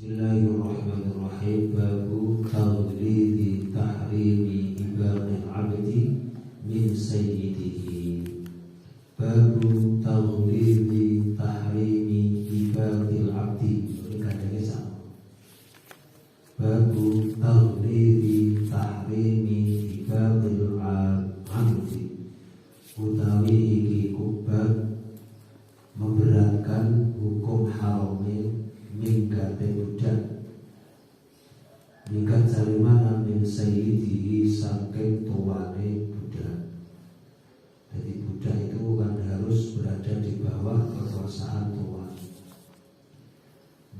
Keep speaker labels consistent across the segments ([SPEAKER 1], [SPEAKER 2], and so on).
[SPEAKER 1] Bismillahirrahmanirrahim. Babu taghlidi tahrimi ibadil abdi min sayyidihi. Babu taghlidi tahrimi ibadil abdi. Ini kadangnya sama. Babu taghlidi tahrimi ibadil abdi. Utawi iki kubab memberatkan hukum haramnya mingkate budak, mingkat salimana min sayyidihi saking tuane budak. Jadi budak itu kan harus berada di bawah kekuasaan tuan.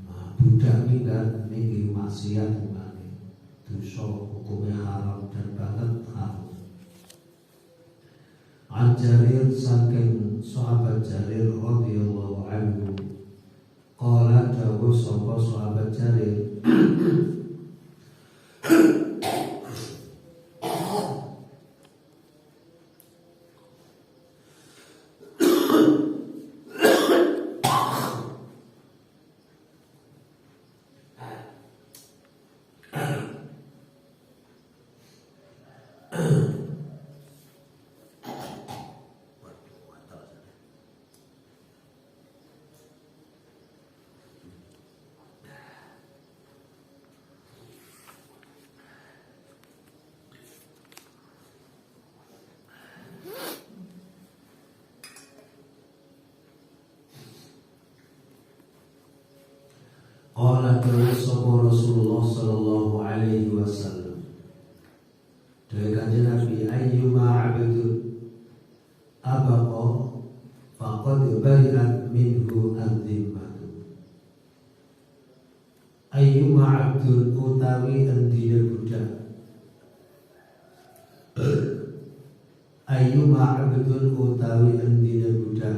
[SPEAKER 1] Nah, budak mingkat niki maksiat umane, dosa hukumnya haram dan banget haram. An Jarir saking sahabat Jarir radhiyallahu anhu. Qala dawu sapa sahabat Jarir Qala sapa Rasulullah sallallahu alaihi wasallam. Dari kanjeng Nabi, ayyuma 'abdun abaqa faqad bari'at minhu adh-dhimmatu. Ayyuma 'abdun utawi endine budak. Ayyuma 'abdun utawi endine budak.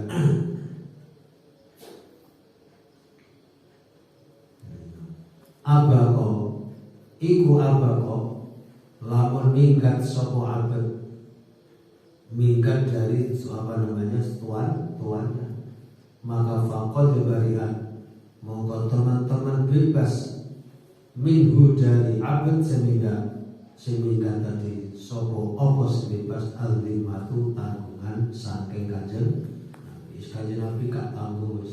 [SPEAKER 1] Abako, iku abako, lamun minggat sopo abad, minggat dari tuannya, maka faqad bari'an, mongko teman-teman bebas minhu dari abad seminggat tadi sopo opos bebas al-dhimatu tanggungan saking kanjeng Nabi. Kanjeng Nabi gak tanggung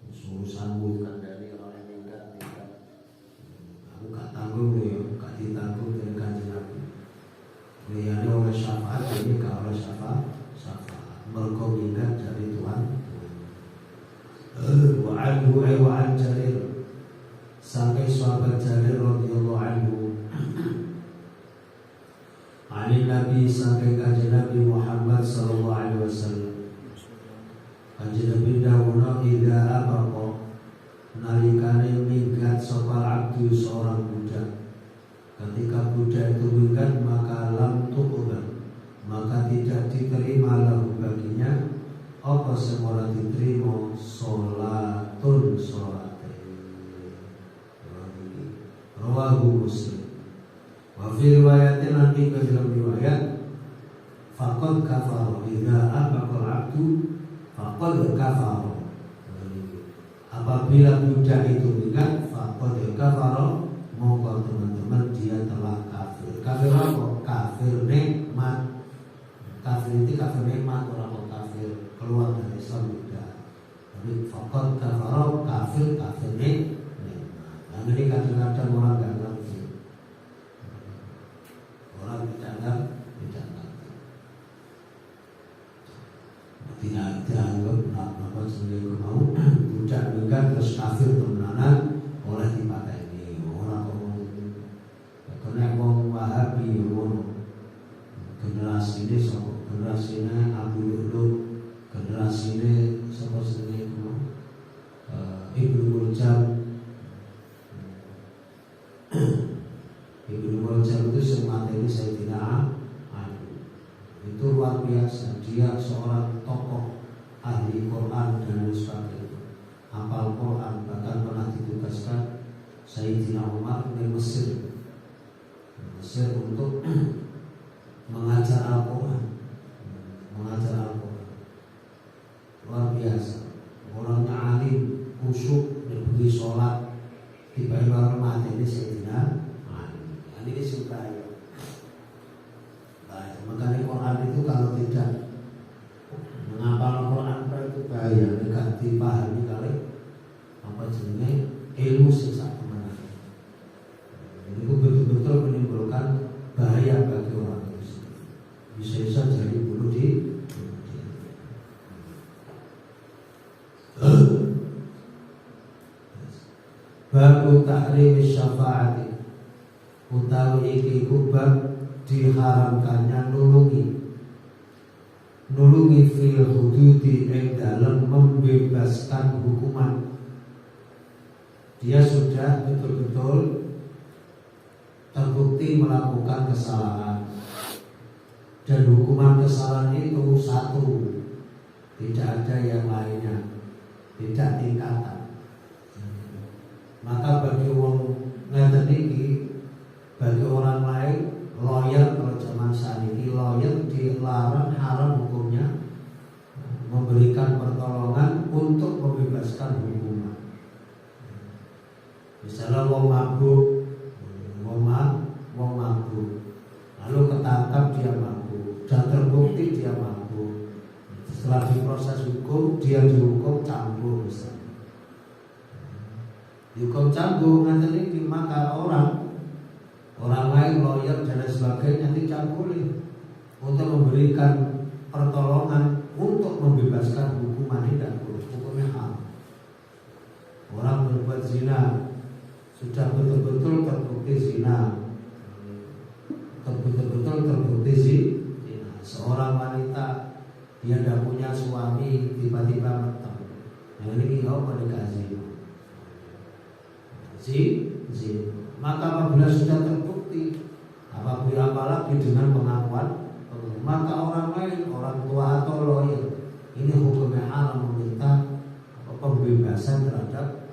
[SPEAKER 1] urusanmu kan dari orang minggat. Aku gak tanggung ya, gak ditanggung dari kanjeng Nabi. Liyane oleh syafaat, ini gak oleh syafaat. Mergo minggat dari Tuhan. Wa anhu wa an Jarir. Sampai sahabat Jarir radhiyallahu anhu. Ali Nabi sampai kanjeng Nabi Muhammad sallallahu alaihi wasallam. Kanjeng Nabi dawuh idza abaqa nalikane minggat sapa abdu seorang budak. Ketika budak itu minggat maka lam tuqbal, maka tidak diterima lahu baginya apa sing ora diterima salatun salate. Rawahu Muslim. Wa fi riwayatin nanti ke dalam riwayat faqad kafara idza abaqa abdu faqad kafara. Apabila budak itu minggat, faqad kafara, monggo teman-teman dia telah kafir. Kafir apa? Kafir nikmat. Kafir itu kafir nikmat, orang kafir keluar dari Islam tidak. Tapi faqad kafara, kafir nikmat. Nah, ini kadang-kadang orang tidak ngerti. Orang tidak ngerti. Tidak dianggap apa sendiri mau budak minggat terus kafir temenanan oleh dipateni orang ngomong kena wong Wahabi ngono. Generasi ini sapa? Generasi ini Abu Lu'lu', generasi ini sapa jenenge iku? Ibnu Muljam. Ibnu Muljam itu sing mateni Sayyidina Ali. Itu luar biasa, dia seorang tokoh ahli Quran dan sebagainya, hafal Quran, bahkan pernah ditugaskan Sayyidina Umar di Mesir untuk mengajar Al-Quran, luar biasa. Orangnya alim, khusyuk, berbudi sholat, Babu tahrim syafaati, utawi iki kubab diharamkannya nulungi fil hududi ing dalam membebaskan hukuman. Dia sudah betul-betul terbukti melakukan kesalahan, dan hukuman kesalahan itu satu, tidak ada yang lainnya, tidak tingkatan. Maka bagi wong ngeten iki, bagi orang lain, lawyer kalau zaman saat ini, lawyer dilarang, haram hukumnya memberikan pertolongan untuk membebaskan hukuman. Misalnya wong mabuk, lalu ketangkap dia mabuk dan terbukti dia mabuk, setelah diproses hukum dia dihukum cambuk misalnya. Dihukum cambuk nanti ini, maka orang lain, lawyer dan lain sebagainya tidak boleh untuk memberikan pertolongan untuk membebaskan hukuman, tidak boleh, hukumnya haram. Orang berbuat zina, sudah betul-betul terbukti zina, betul-betul terbukti zina. Seorang wanita, dia tidak punya suami, tiba-tiba meteng, yang ini kau menikah zina. Maka apabila sudah terbukti, apalagi dengan pengakuan, maka orang lain, orang tua atau lawyer, ini hukumnya haram meminta pembebasan terhadap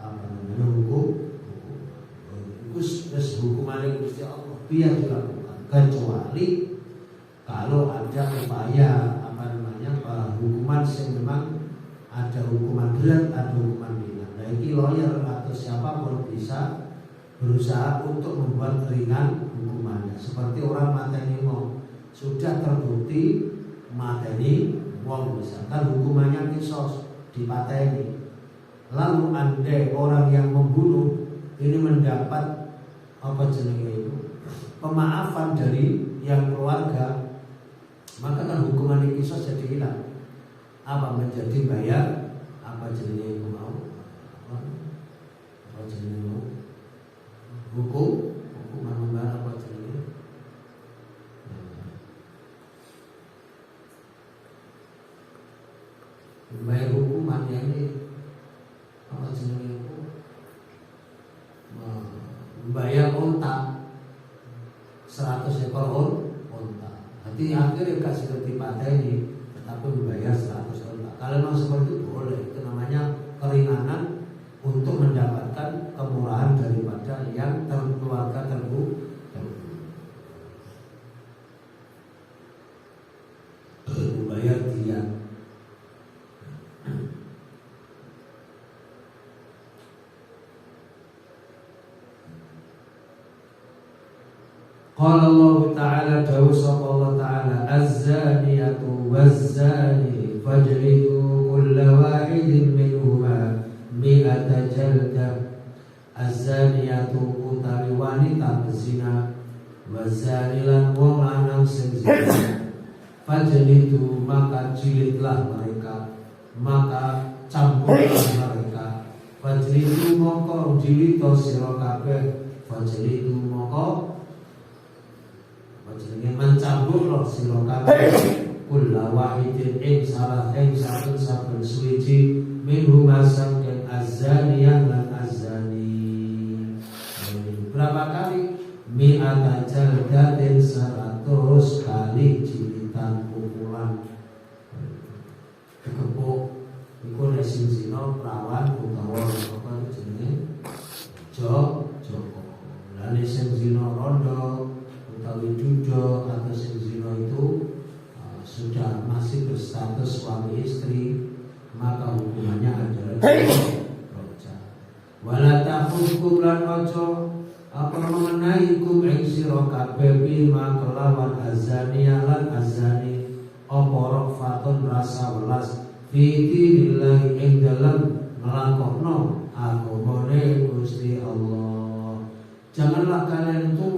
[SPEAKER 1] hukuman yang Gusti Allah biar dilakukan, kecuali kalau ada upaya hukuman yang memang ada hukuman berat, ada hukuman ringan. Nah, ini lawyer atau siapapun bisa berusaha untuk membuat ringan hukumannya. Seperti orang mateni wong, sudah terbukti mateni wong, misalkan hukumannya kisos, dipateni. Lalu andai orang yang membunuh ini mendapat pemaafan dari yang keluarga, maka kan hukuman ini kisos jadi hilang. Menjadi bayar jadinya mau hukuman membayar jadinya membayar hukuman yang ini jadinya membayar unta 100 ekor unta. Nanti akhirnya kasih seperti pada ini, tetapi membayar 100 unta. Kalau memang seperti itu boleh, itu namanya keringanan untuk mendapatkan kemurahan daripada yang keluarga membayar dia. Qala Allah Ta'ala, jauh sapa Allah Ta'ala, az-zaniyatu waz-zani fajlidu kulla wahidin minhuma mi'ata jaldah. Az-zaniyatu utawi wanita bezina, waz-zani lan wong lanang sing zina, fajlidu maka jilidlah mereka, maka cambuklah mereka. Fajlidu moko jilito sira kabeh, fajlidu moko jenenge mencambuk roh sira kabeh, kulla wahidin ing salah ing saben suwiji minhu masangken azaniyah lan azani. Berapa kali? Mi'ata jaldatin 100 kali jilitan pukulan. Kekepuk iku nek sing zina prawan utawa apa jenenge joko. Lan sing zina rondo utawi duda atau sing zina itu sudah masih berstatus suami istri, maka hukumannya adalah roja. Wala ta'khudhukum lan ojo mengenai kum ing sira kabeh bima kelawan azaniyah lan azani apa rafatun rasa welas fi dinillahi ing dalem nglakokno agamane Gusti Allah. Janganlah kalian itu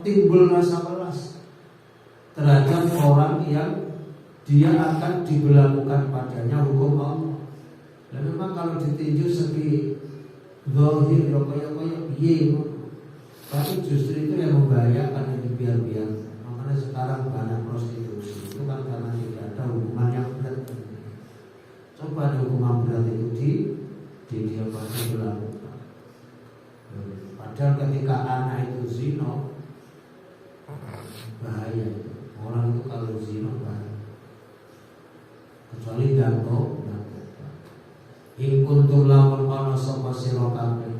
[SPEAKER 1] timbul rasa welas terhadap orang yang dia akan diberlakukan padanya hukum Allah. Dan memang kalau ditinjau segi zahir ya kaya piye, tapi justru itu yang membahayakan itu biar. Makanya sekarang banyak prostitusi itu kan karena tidak ada hukuman yang berat. Coba ada hukuman berat itu dilakukan. Padahal ketika anak itu zina, bahaya. Orang itu kalau zina bahaya. Kecuali narkoba. In kuntum lamun ana sapa sira kabeh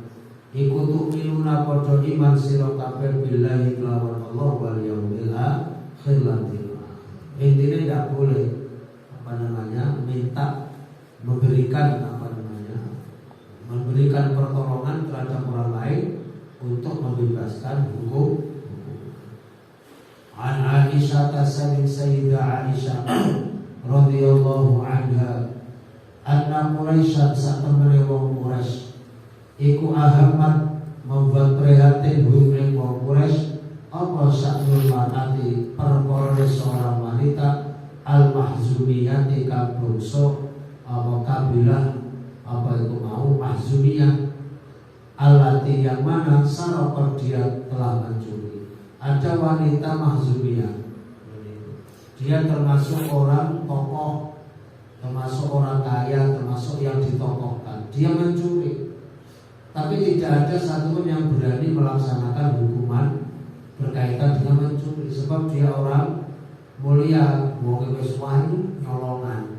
[SPEAKER 1] iku tu'minuna padha iman sira kabeh billahi lawan Allah wal yaumil akhir lan dina. Intinya tidak boleh minta memberikan pertolongan terhadap orang lain untuk membebaskan hukum. An Aisyah tasalim Sayyidah Aisyah radhiyallahu anha anna Quraisyan sak temene wong Quraisy iku ahamat membuat prihatin ing wong Quraisy apa saknul marati perkara seorang wanita al-mahzumiyati kang bangsa apa kabilah apa itu mau mahzumiyah allati yang mana sarapa dia telah mencuri. Ada wanita mahzumiyah, dia termasuk orang tokoh, termasuk orang kaya, termasuk yang ditokohkan. Dia mencuri, tapi tidak ada satupun yang berani melaksanakan hukuman berkaitan dengan mencuri, sebab dia orang mulia, wong wis wani nyolongan.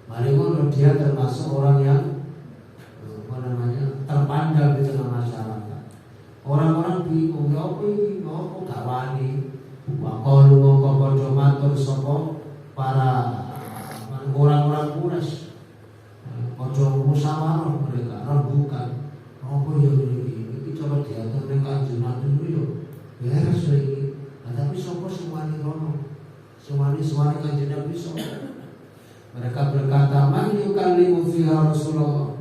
[SPEAKER 1] Mari ngono dia termasuk orang yang terpandang di tengah masyarakat. Orang-orang bingung, ya apa iki, apa gak wani. Waqalu mongko padha matur sapa para orang-orang Quraisy. Padha musyawarah mereka rembukan. Apa ya iki coba diatur ning Kanjeng Nabi yo. Beres iki. Tapi sapa sumane rono? Sumane Kanjeng Nabi sapa? Mereka berkata, man yukallimu fiha Rasulullah.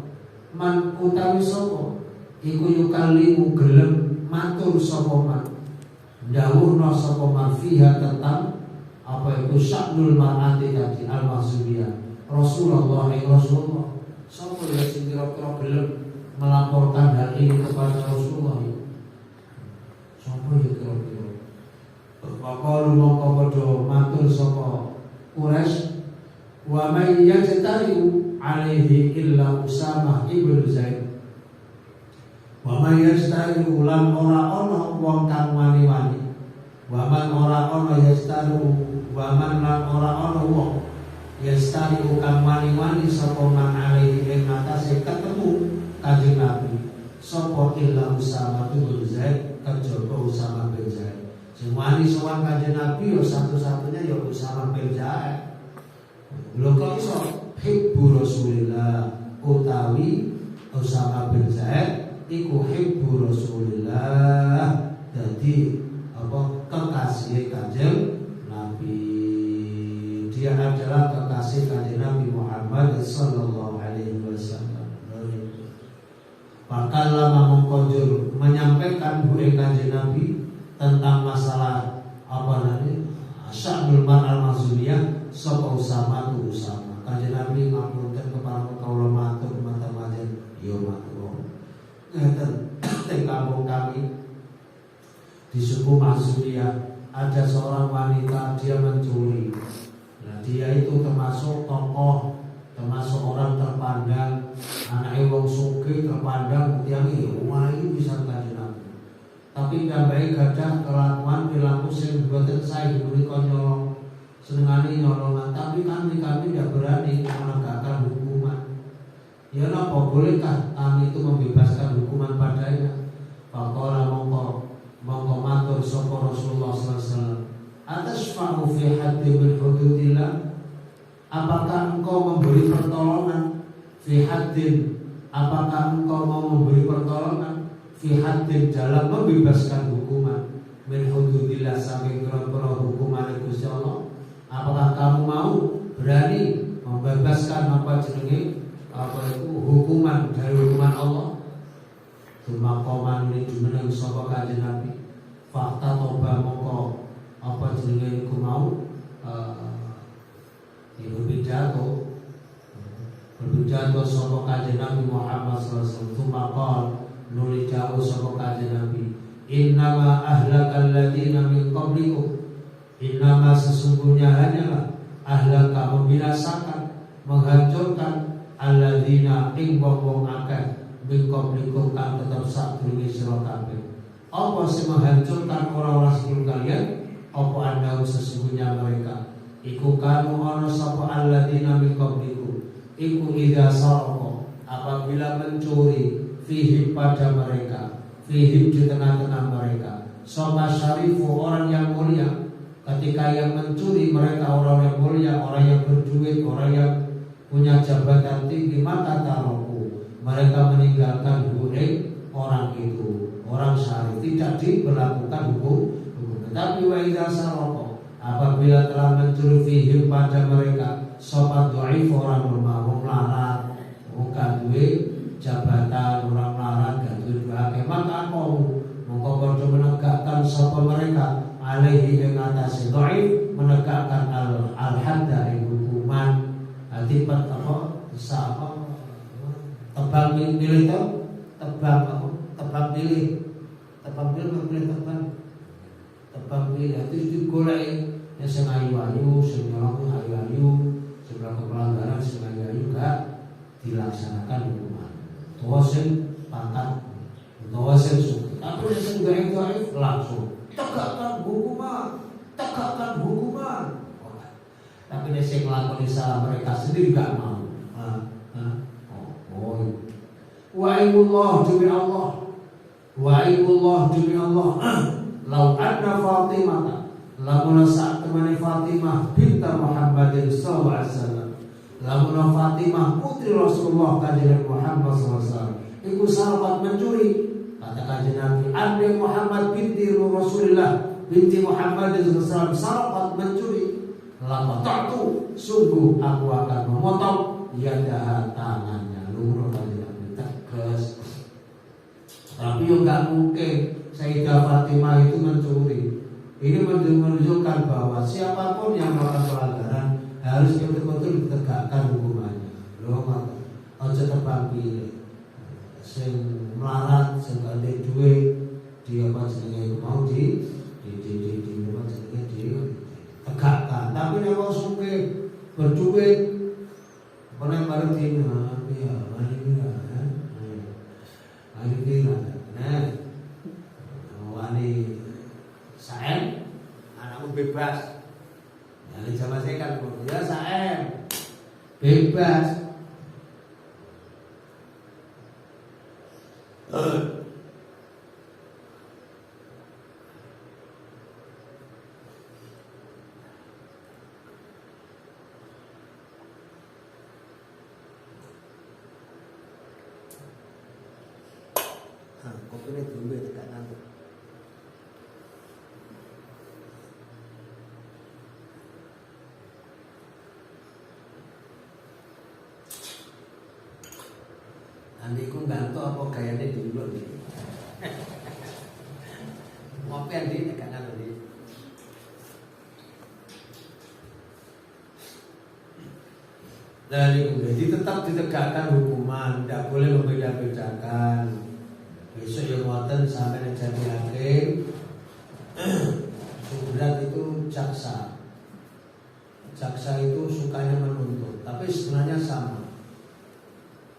[SPEAKER 1] Man utawi sapa? Iku yukallimu gelem matur sapa man. Dawuhna sapa man fiha tentang apa itu sya'nul mar'ati tadi al-mahzumiyah. Rasulullah ing Rasulullah. Sapa ya sing kira-kira gelem melaporkan hal ini kepada Rasulullah? Sapa ya kira-kira? Maka mongko padha matur sapa Quraisy, wa may yajtari'u alaihi illa Usamah ibn Zaid. Wa may yajtari'u lan ora ana wong kang wani-wani. Wa man ora ana yajtari'u wa man lan ora ana wong yajtari'u kang wani-wani sapa man alaihi ing atase ketemu Kanjeng Nabi. Sapa illa Usamah ibn Zaid, kejaba Usamah bin Zaid. Sing wani sowan Kanjeng Nabi yo satu-satunya ya Usamah bin Zaid. Lho kok iso hibbu Rasulillah utawi Usamah bin Zaid iku hibbu Rasulillah, dadi apa kekasih Kanjeng Nabi. Dia adalah kekasih Kanjeng Nabi Muhammad sallallahu alaihi wasallam. Maka lama mengkonjur menyampaikan buat Kanjeng Nabi tentang masalah apa namanya sya'nul mar'al mahzumiyah sapa Usamah tu Usamah. Kanjeng Nabi ngapunten kepada kaula matur mata-mata yo matur. Ngeten teng kampung kami di suku Mahzumiyah ada seorang wanita, dia mencuri. Nah, dia itu termasuk tokoh, termasuk orang terpandang, anake wong sugih terpandang, tiyang iki wae bisa Kanjeng Nabi. Tapi piyambake gadah kelakuan perilaku sing boten sae menika nyolong. Senengane nyolongan, tapi kami tidak berani menegakkan hukuman. Ya napa bolehkah kami itu membebaskan hukuman padanya? Faqala mongko matur sapa Rasulullah sallallahu alaihi wasallam, atasfa'u fi haddin min hududillah? Apakah engkau memberi pertolongan fi haddin? Apakah engkau mau memberi pertolongan fi haddin dalam membebaskan hukuman min hududillah saking pira-pira hukuman Gusti Allah? Apakah kamu mau berani membebaskan apa jenenge apa itu hukuman dari hukuman Allah? Tumakoman ini jumeneng sapa Kanjeng Nabi. Fakta toba mongko apa jenenge iku mau berbicara pidato sapa kanjeng Nabi Muhammad sallallahu alaihi wasallam maqal nuli dawuh sapa kanjeng Nabi innama ahlakal ladina min qablikum innama sesungguhnya hanyalah ahlaka membinasakan menghancurkan alladzina ing wong akeh min qablikum kang tetep sadurunge sira kabeh apa sing menghancurkan orang-orang sebelum kalian apa anda sesungguhnya mereka iku kanu ana sapa alladzina min qablikum iku idza sarqa apabila mencuri fihi pada mereka fihi di tengah-tengah mereka sapa syarifu orang yang mulia ketika yang mencuri mereka orang yang mulia orang yang berduit orang yang punya jabatan tinggi maka taroku mereka meninggalkan hukum orang itu orang syarif tidak diberlakukan hukum tetapi wa idza sarqa apabila telah mencuri fihim pada mereka sobat dhaif orang lemah wong larat bukan duit jabatan orang larat gak duit akeh maka kamu mongko padha menegakkan sapa mereka alaihi ing atase dhaif menegakkan al-hadda ing hukuman adipat apa bisa apa tebang milih to tebang apa tebang pilih tebang pilih itu digoleki yang sing ayu-ayu, sing nyolong ayu-ayu, sing melakukan pelanggaran sing ayu-ayu gak dilaksanakan hukuman. Tua sing pangkat, tua sing suku. Tapi yang sing gaib-gaib langsung tegakkan hukuman. Tapi yang sing melakukan salah mereka sendiri gak mau. Wa'ibullah demi Allah. Lau anna Fatimah lamun saat temani Fatimah binta Muhammadin sallallahu alaihi wasallam lamun Fatimah putri Rasulullah kanjeng Muhammad sallallahu alaihi wasallam iku sahabat mencuri kata kanjeng Nabi andai Muhammad binti Rasulullah binti Muhammadin sallallahu alaihi wasallam sahabat mencuri lama ta'tu sungguh aku akan memotong yadaha tangannya lumrah kanjeng Nabi tegas tapi yo gak mungkin Sayyidah Fatimah itu mencuri. Ini menunjukkan bahwa siapapun yang melakukan pelanggaran harus betul-betul ditegakkan hukumannya. Loh, aja tebang pilih. Sing melarat, sing gandeng duit, dia apa jenenge mau di tegakkan. Tapi nek wong sugih berduit pernah bareng dina, ya, mari wani saem anakmu bebas. Nah, zaman saya kan ya saem bebas. Kopi ini dulu tidak ngantuk. Nanti aku ngantuk apa gayanya dulu nih. Ngopian di tidak ngantuk nih. Jadi tetap ditegakkan hukuman, tidak boleh membeda-bedakan. Besok yang ngoten sampai jadi hakim. Berat itu jaksa. Jaksa itu sukanya menuntut, tapi sebenarnya sama.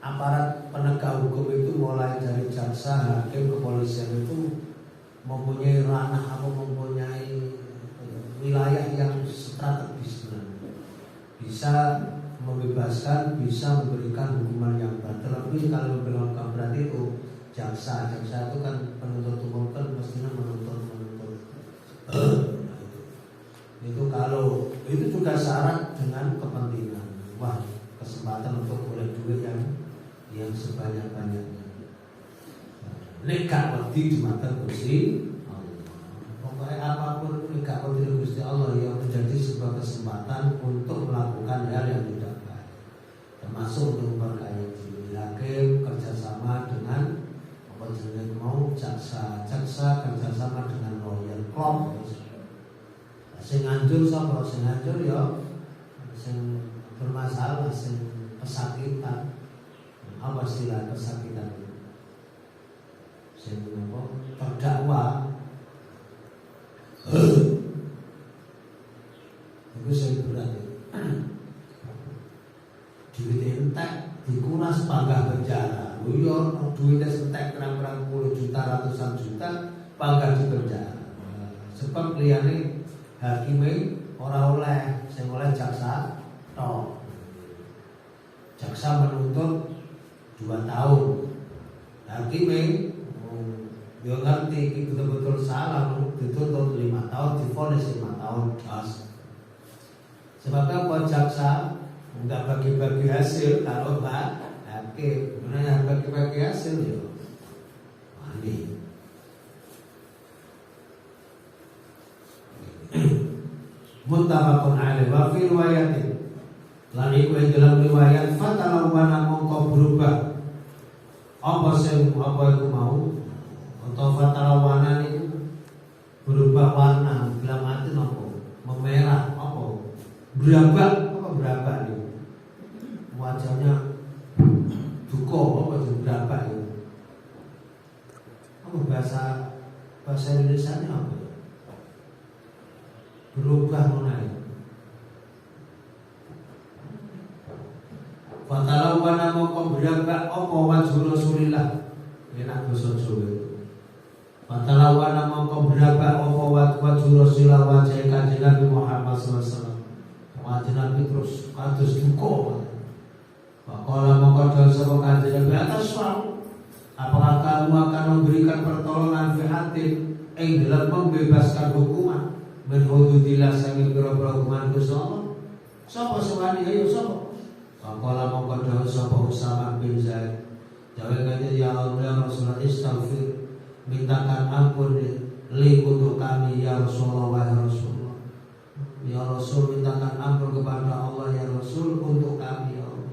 [SPEAKER 1] Aparat penegak hukum itu mulai dari jaksa, hakim, kepolisian itu mempunyai ranah atau mempunyai wilayah yang strategis sebenarnya. Bisa membebaskan, bisa memberikan hukuman yang berat. Terlebih kalau memberikan berat itu jaksa itu kan penuntut umum kan mestinya menuntut. Itu kalau itu juga syarat dengan kepentingan. Wah, kesempatan untuk boleh duit yang sebanyak-banyaknya. Nekak wedi di mata Gusti Allah. Pokoknya apapun nekak wedi Gusti Allah yang menjadi sebuah kesempatan untuk melakukan hal yang tidak baik. Termasuk untuk memperkaya diri. Hakim kerjasama dengan mau jaksa kerjasama dengan lawyer klub. Sing anjur sapa sing anjur ya sing bermasalah sing pesakitan apa istilah kesakitan itu? Saya apa? Terdakwa itu saya berat ya. Duit entek dikuras panggah penjara. Yo duitnya entek kerang-kerang puluh juta, ratusan juta panggah di penjara. Sebab liyane hakime ora oleh, sing oleh jaksa tok. Jaksa menuntut 2 tahun. Hakime yo ngerti iki betul-betul salah, dituntut 5 tahun, divonis 5 tahun das. Sebabnya apa jaksa enggak bagi-bagi hasil kalau enggak hakim. Sebenarnya bagi-bagi hasil ya wani. Muttafaqun alaihi wa fi riwayatin lan iku ing dalam riwayat fatalawana mongko berubah apa sing apa iku mau atau fatalawana niku berubah warna dalam arti apa memerah apa berabak apa berabak niku wajahnya duka apa berabak itu apa bahasa Indonesia nya apa berubah mengenai Fatalau wana mongko berabak apa wajah Rasulillah. Enak basa Jawa itu. Fatalau wana mongko berabak apa wajah Rasulillah wajah Kanjeng Nabi Muhammad SAW. Wajah Nabi terus kados duka. Faqala mongko dawuh sapa Kanjeng Nabi atas suatu. Apakah kamu akan memberikan pertolongan fi hatin dalam membebaskan hukuman min hududillah sange pira-pira hukuman Gusti Allah? Sapa sewani ayo sapa? Faqala mongko dawuh sapa Usamah bin Zaid. Dawuh kanjeng ya Allah Rasulullah istighfir, mintakan ampun li untuk kami ya Rasulullah ya Rasulullah. Ya Rasul mintakan ampun kepada Allah ya Rasul untuk kami ya Allah.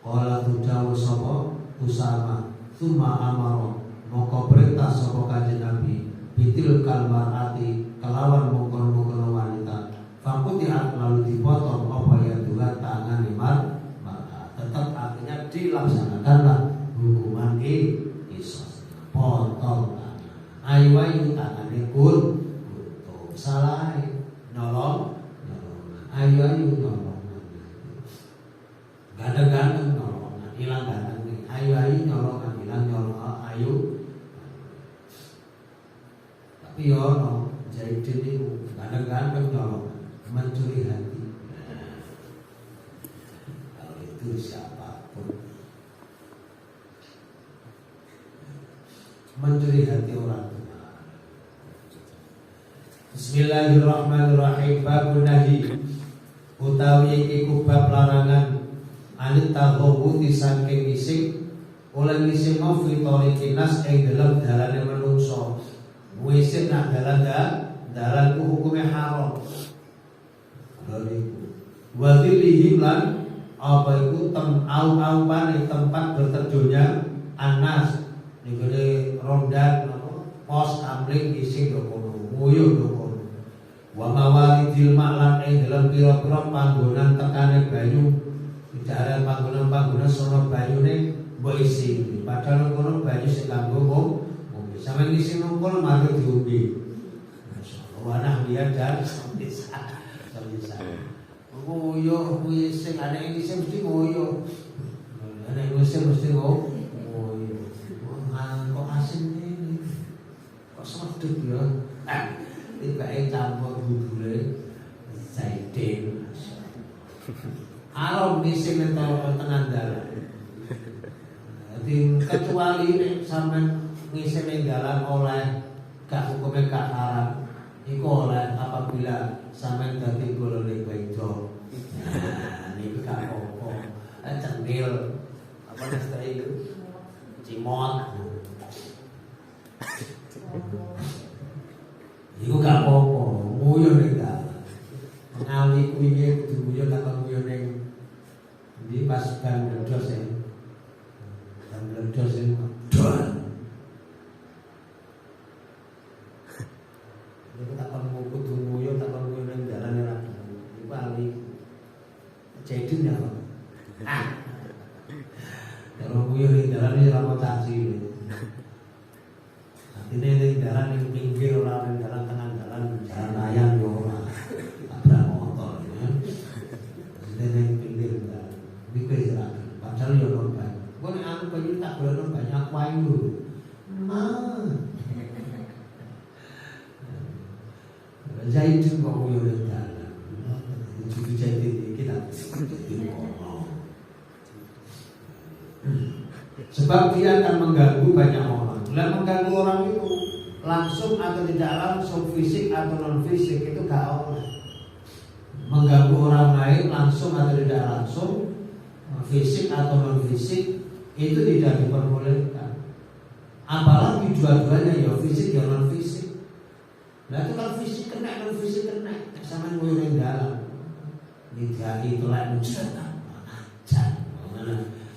[SPEAKER 1] Qala dawuh sapa Usamah, "Tsumma amara." Mongko perintah sapa kanjeng Nabi bitil kalmarati kelawan mongkon-mongkon wanita. Fakutihat lalu dipotong apa ya dua tangan mar'ah. Tetap akhirnya dilaksanakanlah hukuman qisas. Potong tangan. Ayu tangannya kun salah nolong. Ayu nolong. Gandeng-gandeng nolong, hilang gandeng nih. Ayu nolong, hilang nolong. Ayu. Tapi yo no, jadi itu gandeng-gandeng nolong. Mencuri hati. Kalau itu siapapun mencuri hati orang tua. Bismillahirrahmanirrahim. Babun nahi utawi iku bab larangan anit taghawuti saking ngising oleh ngising fi kinas ing dalam dalane manungsa. Ngising nak dalan ku hukume haram. Wadilihim lan apa itu au-aupan tempat berteduhnya anas nggone rondan pos kamling isi dokono nguyuh dokono wa mawalidil ma'lan ing dalam pira-pira panggonan tekane banyu tidak ada panggonan sono banyune mbok isi padahal kono banyu sing kanggo ngombe sampe isi nongkol matur diombe masyaallah wanah dia dan bisa nguyuh sing ana iki sing mesti nguyuh. Ana iki sing mesti nguyuh. Kok asin ini. Kok sedep ya. Tibake campur bubure zaitun. Arom ngising nang tengah dalan. Dadi kecuali nek sampean ngising ning dalan oleh gak hukume gak haram. Iku oleh apabila sampean dadi golone baido. Nah, ini gak apa-apa. Cendil apa istilah itu? Cimot. Iku gak apa-apa. Nguyuh ning dalan. Ngali kuwi kudu nguyuh tak nguyuh ning ndi pas ban meledos e. Ban meledos e. Iku tak kudu nguyuh tak nguyuh ning dalan ora. Iku ali. Jadi ya. Kalau Sebab dia akan mengganggu banyak orang. Dan mengganggu orang itu langsung atau tidak langsung, fisik atau non fisik, itu gak oleh. Mengganggu orang lain langsung atau tidak langsung, fisik atau non fisik, itu tidak diperbolehkan. Apalagi dua-duanya, ya fisik ya non fisik. Nah itu kalau fisik kena, non fisik kena, sama yang dalam. Tidak itulah mencerita, aja.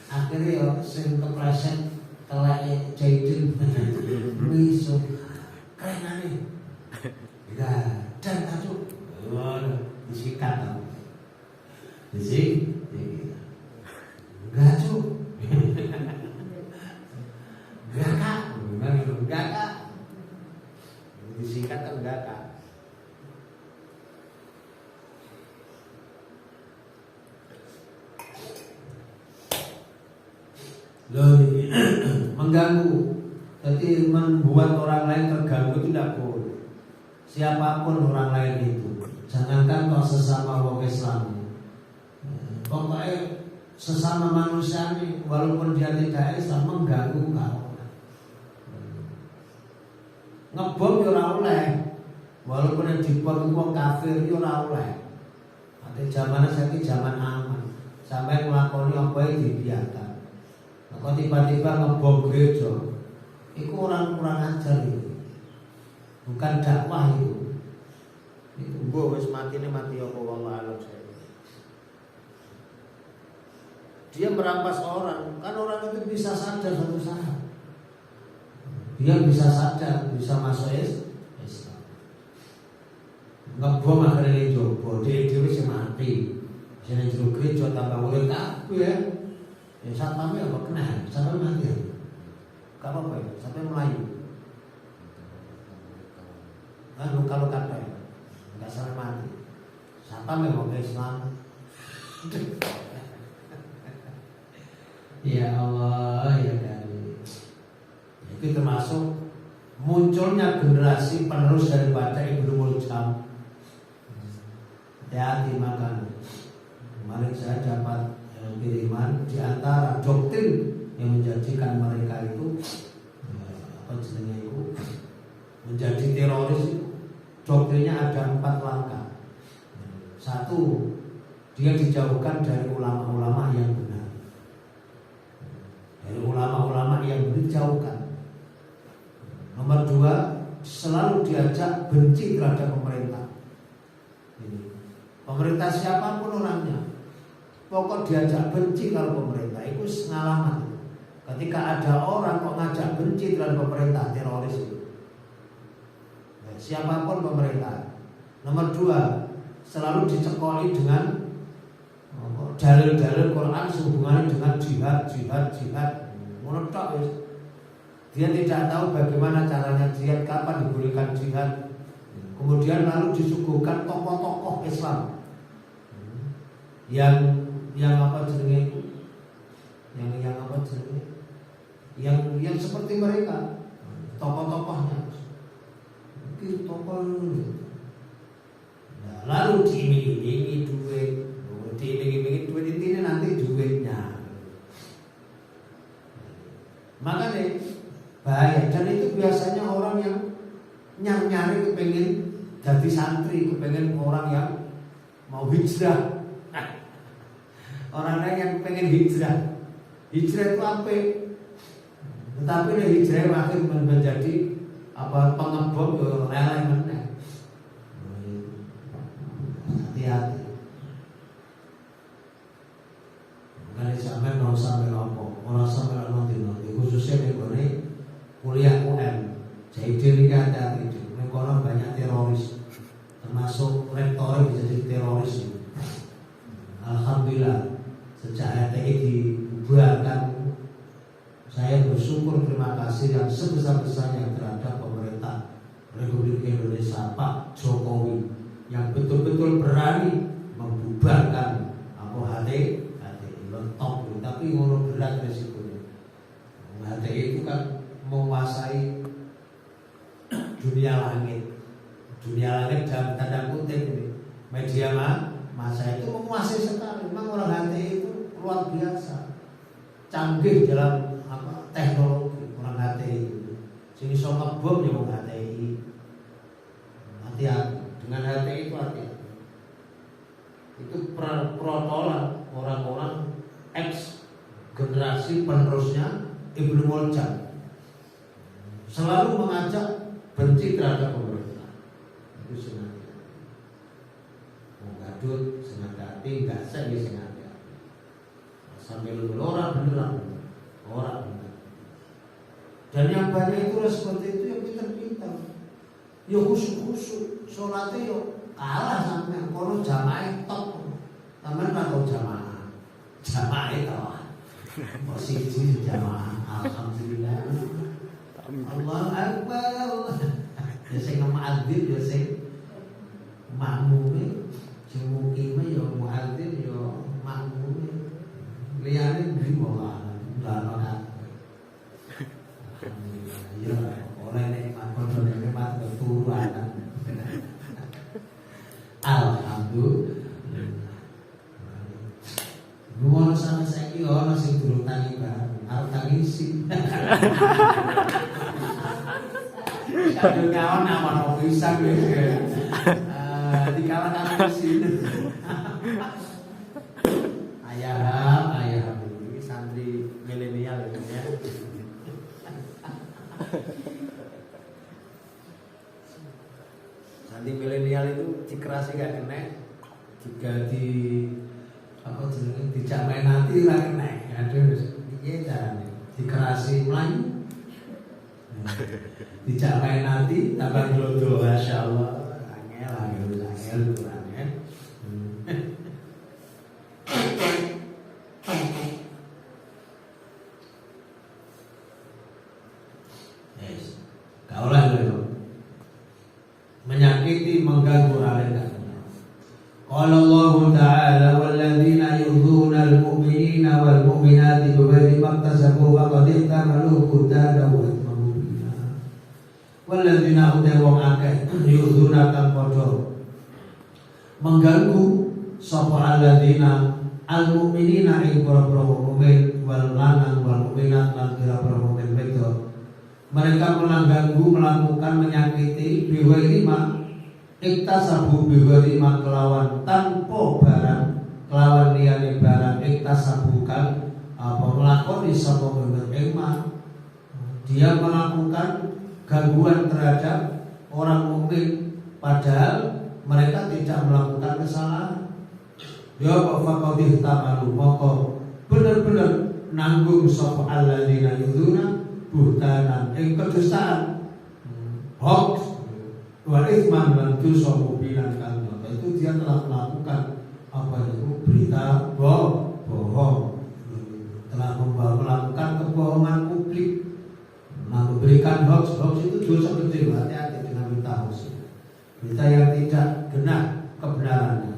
[SPEAKER 1] Akhirnya ya sing kepleset telek Jaidin miso kerenane. Enggak, dan aduh. Disikat tau. Enggak cu. Enggak kak. Enggak kak. Disikat kan enggak kak. Loh, mengganggu, jadi membuat orang lain terganggu itu tidak boleh. Siapapun orang lain itu, jangankan kok sesama wong Islam, pokoknya sesama manusia ini, walaupun dia tidak Islam, mengganggu kau. Ngebom ya ora oleh, walaupun yang dibom itu wong kafir ya ora oleh. Ate zamane saiki zaman aman, sampai nglakoni apa yang dibiarkan. Kok tiba-tiba ngebom gereja, itu orang kurang ajar itu, bukan dakwah itu. Itu mbok wis mati apa wallahu alam saya. Dia merampas orang, kan orang itu bisa sadar suatu saat. Dia bisa sadar, bisa masuk Islam. Ngebom akhirnya jowo, dia sing mati. Sing jero gereja tambah urip kabeh ya. Ya satpamnya apa kena, sampai mati ya. Gak apa-apa ya, sampai melayu. Kan luka-luka ya, gak sampai mati. Satpamnya mau ke Islam. Ya Allah, ya kali. Itu termasuk munculnya generasi penerus daripada Ibnu Muljam. Hati-hati makan. Kemarin saya dapat kiriman di antara doktrin yang menjadikan mereka itu menjadi teroris itu, doktrinnya ada 4 langkah. 1, dia dijauhkan dari ulama-ulama yang benar. Dari ulama-ulama yang dijauhkan. Nomor 2, selalu diajak benci terhadap pemerintah. Pemerintah siapapun orangnya, pokok diajak benci kalau pemerintah, itu pengalaman. Ketika ada orang kok ngajak benci terhadap pemerintah, teroris itu. Nah, siapapun pemerintah. Nomor 2, selalu dicekoli dengan dalil-dalil Quran sehubungannya dengan jihad. Menurut dia tidak tahu bagaimana caranya jihad, kapan dibolehkan jihad. Kemudian lalu disuguhkan tokoh-tokoh Islam yang apa jenenge, yang seperti mereka, tokoh-tokohnya, mungkin tokoh ini. Nah, lalu diiming-imingi duit, intinya nanti duitnya. Makanya bahaya, dan itu biasanya orang yang nyari kepengen jadi santri, kepengen orang yang mau hijrah. Orang lain yang pengen hijrah itu apa? Tetapi hijrah makin menjadi apa, pengebom rela meneh. Hati-hati. Kali sampai mau sampai nopo, orang sampai nanti khususnya nih kuliah UM. Jadi ini hati-hati itu. Orang banyak teroris, termasuk rektor bisa jadi teroris. Alhamdulillah sejak RTI dibubarkan, saya bersyukur, terima kasih yang sebesar-besarnya terhadap pemerintah Republik Indonesia Pak Jokowi yang betul-betul berani membubarkan HTI top, tapi ngono berat resikonya. HTI itu kan menguasai dunia langit dalam tanda kutip ini. Media masa itu menguasai sekali. Memang orang HTI itu luar biasa, canggih dalam apa, teknologi, orang HTI. Sing iso ngebom ya wong HTI. Hati-hati dengan HTI itu hati-hati. Itu protolan orang-orang X generasi penerusnya Ibnu Muljam selalu mengajak benci terhadap pemerintah. Itu sengaja. Mau gadut, sengaja hati, nggak sih sengaja. Sambil orang beneran, orang beneran. Dan yang banyak itu seperti itu yang pintar-pintar. Ya khusyuk-khusyuk, sholatnya yo kalah sampai kono jamaah top. Taman atau jamaah kalah. Posisi jamaah, alhamdulillah. Allah Akbar. Ya sing muadzin ya sing makmume, sing mukime ya muadzin ya makmume. Liyane ndi wae ora. Ya ora nek makon nek mat turu ana. Alhamdulillah. Nuwun sampe saiki ana sing durung tangi bareng, arep tangisi. Kadung kawan nama pisang ya. Dikalah tangisi. Ayah ini santri milenial ya. Santri milenial itu dikerasi gak kena, jika di apa jenenge dijak main nanti ora kena. Aduh, piye carane? Dikerasi mlayu. Dijak main nanti tambah glodo, masyaallah. Angel kurangnya. Yes. Kaulah lho. Menyakiti mengganggu ralena. Qala Allah Ta'ala walladzina yu'dzuna al-mu'minina wal mu'minati bighairi maktasabu faqad ihtamalu buhtanan wa ithman mubina. Walladzina wong akeh yu'dzuna kang padha mengganggu sapa alladzina al-mu'minina ing para mukmin wal lanang wal mu'minat lan para mukmin wedok. Mereka mengganggu, melakukan, menyakiti bighairi iktasabu bighairi kelawan tanpa barang, kelawan liyane barang iktasabukan apa melakoni sapa mukmin. Dia melakukan gangguan terhadap orang mukmin padahal mereka tidak melakukan kesalahan. Ya faqadih tamalu maka benar-benar nanggung sapa alladzina yudzuna buhtanan ing kedustaan, hoax wal itsman lan dosa mubinan kang nyata. Itu dia telah melakukan apa itu berita bohong, telah melakukan kebohongan publik, memberikan hoax itu dosa gede. Hati-hati dengan berita hoax, berita yang tidak benar kebenarannya.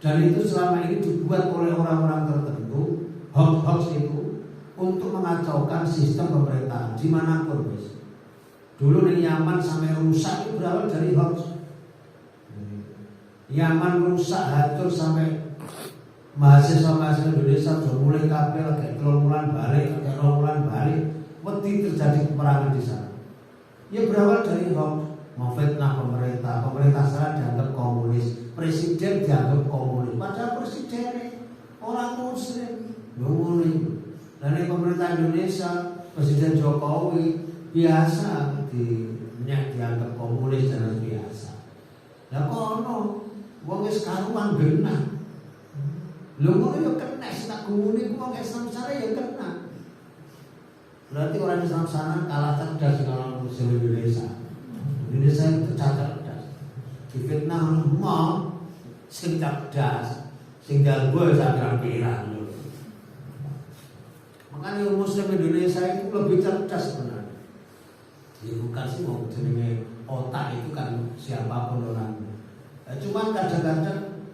[SPEAKER 1] Dan itu selama ini dibuat oleh orang-orang tertentu. Hoax itu untuk mengacaukan sistem pemerintahan dimanapun, guys. Dulu nih Yaman sampai rusak itu berawal dari hoax. Yaman rusak hancur sampai mahasiswa Indonesia sudah mulai kabel kayak bulan balik, wedi terjadi peperangan di sana. Ya berawal dari hoax, memfitnah pemerintah sana dianggap komunis, presiden dianggap komunis, padahal presidennya orang muslim. Dan pemerintah Indonesia, Presiden Jokowi biasa dianggap komunis dan biasa. Lah kono wong wis karuan genah. Lho ngono yo kena sak gumune ku wong Islam sana ya kena. Berarti orang Islam sana kalah cerdas dengan muslim Indonesia. Indonesia itu cerdas. Difitnah mau sing cerdas, sing galgo sak pirang-pirang. Makanya muslim Indonesia itu lebih cerdas sebenarnya. Ya bukan sih mau jenenge otak itu kan siapapun orangnya. Cuman kadang-kadang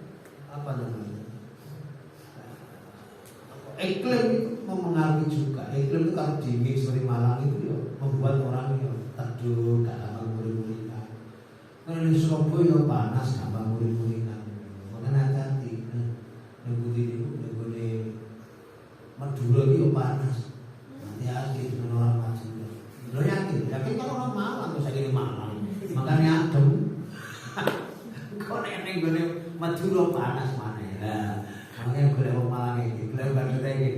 [SPEAKER 1] apa namanya? Iklim itu mempengaruhi juga. Iklim itu kalau dingin seperti Malang itu ya membuat orang yang teduh, gak gampang muring-muringan. Kalau di Surabaya panas, gampang muring-muringan. Makanya hati-hati. Madura itu panas, hati-hati. Madura panas maneh. Lah, makane golek wong Malang iki, golek Bandung iki.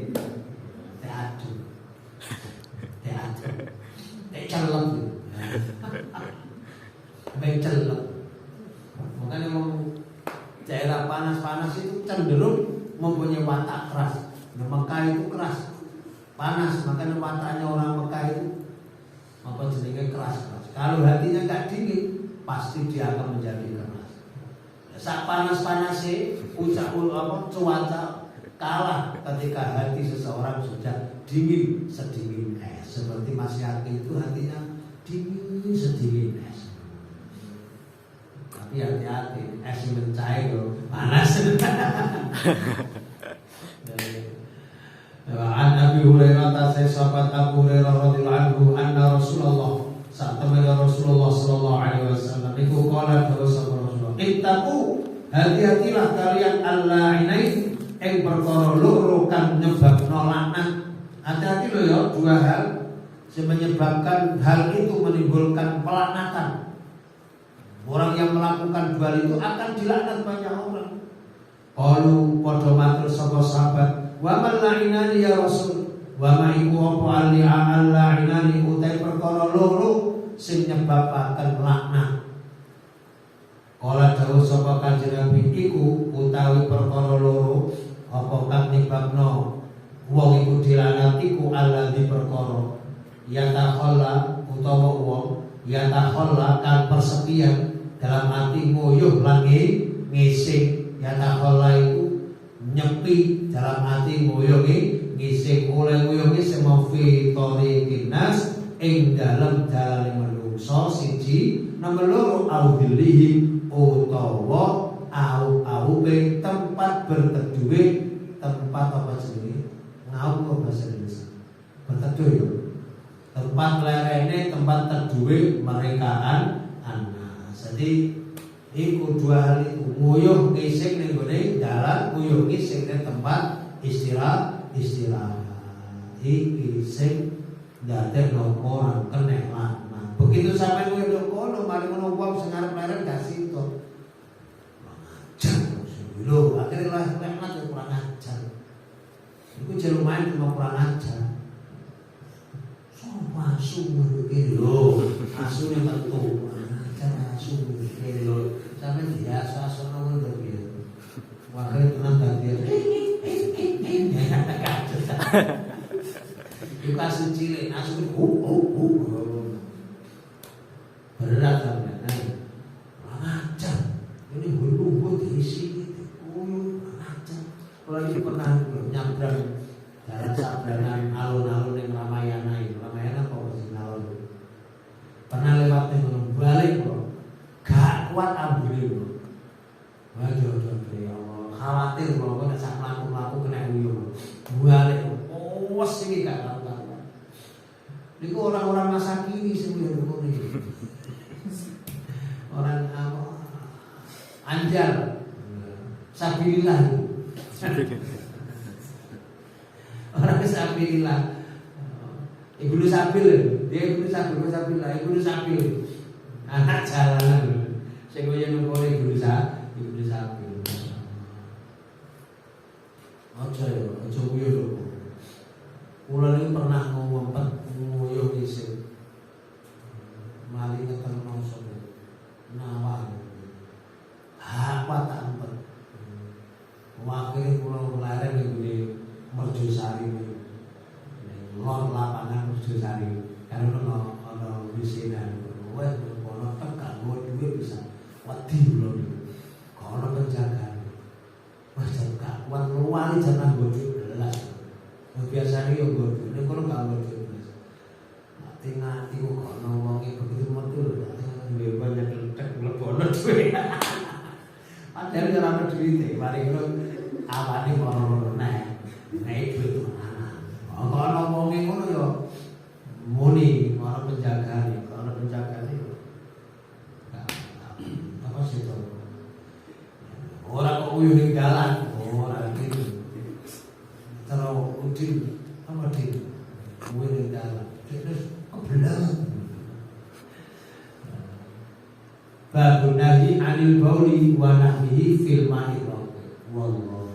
[SPEAKER 1] Teatu. Celem. Celem. Makanya daerah panas-panas itu cenderung mempunyai watak keras. Nah, Mekah itu keras, panas, makanya wataknya orang Mekah itu apa jenenge keras. Kalau hatinya nggak dingin, pasti dia akan menjadi keras. Saat panas-panasnya, cuaca kalah ketika hati seseorang sudah dingin sedingin es. Seperti Mas Yaki itu hatinya dingin sedingin es. Tapi hati-hati, es mencair loh, panas. An Abi Hurairah sahabat Abu Hurairah radhiyallahu anhu anna Rasulullah saat Rasulullah sallallahu alaihi wasallam iku qala Rasulullah ittaqu hati-hatilah kalian al-la'inain ing perkara loro kang nyebabno laknat. Hati-hati loh ya, dua hal yang menyebabkan hal itu menimbulkan pelaknatan. Orang yang melakukan dua hal itu akan dilaknat banyak orang. Qalu padha matur sapa sahabat, wa man la'inani ya Rasul, wa ma iku apa al-la'inani utai perkara loro sing nyebabaken laknat. Kala dawuh sapa Kanjeng Nabi iku utawi perkara loro apa kang nyebabno wong iku dilaknat iku alladzi perkara yatakhalla utawa wong yatakhalla kang persepian dalam hati nguyuh lan ngising. Yatakhalla iku nyepi dalam hati nguyuh ngising oleh nguyuh ngising fi thariqin nas ing dalem dalane manungsa siji nomor loro audilihi utawa au-aupe tempat berteduhe tempat apa jenenge ngau apa bahasa Indonesia berteduh ya tempat lerene tempat teduhe merekaan anak. Jadi iku dua hal itu nguyuh ngising ning gone dalan nguyuh ngising ning tempat istirahat iki sing dadekno orang kena laknat. Begitu sampai nguyuh kono mari ngono wong sing arep leren gak situ. Lho, akhirnya laknat ya kurang ajar. Iku jero main cuma kurang ajar. Sopo asu iki lho, asune tentu. Ajar asu iki lho. Sampe biasa sono ngono piye. Wae tenan dadi. Iku asu cilik, asu berat sampe. Kurang ajar. Ini hulu diisi. Kalau ini pernah nyabrang jalan sabrangan alun-alun yang Ramayana itu, Ramayana kok masih alun. Pernah lewat yang balik kok, gak kuat ambune kok. Waduh, ya Allah, khawatir kalau kok nak melaku kena uyuh. Balik, wes ini gak karuan. Ini orang-orang masa kini sebenarnya ini. Orang apa? Anjar, sabilillah. Orang sabilillah. Ibnu Sabil, dia Ibnu Sabil. Anak jalanan. Sing koyo ngono Ibnu Sabil. Aja ya, aja uyuh. Kula niku pernah ngompet nguyuh isih. Mali ngeten mongso. Nawang. Apa tak ampet. Wakil pulau leren di Merjosari, lor lapangan Merjosari, karena ono di sini, wah ono tekan, mau duit bisa, wadi loh, kalau penjagaan, macam kawan luar jangan bodoh belas, biasanya yo bodoh, ini kalau nggak bodoh belas, ngati kok ono wongi begitu betul, banyak letek lebono duit. Padahal ora ana duwite, mari ngono awake ora nek duit mana. Kok ana wong ngono ya muni ora penjagane, ora penjagane. Apa sih to? Ora kok uyuh ning dalan, ora iki. Terus udin apa din? Uyuh ning dalan. Terus kebelang. babun nahi anil bauli wa nahwihi fil ma'idhah. Wallahu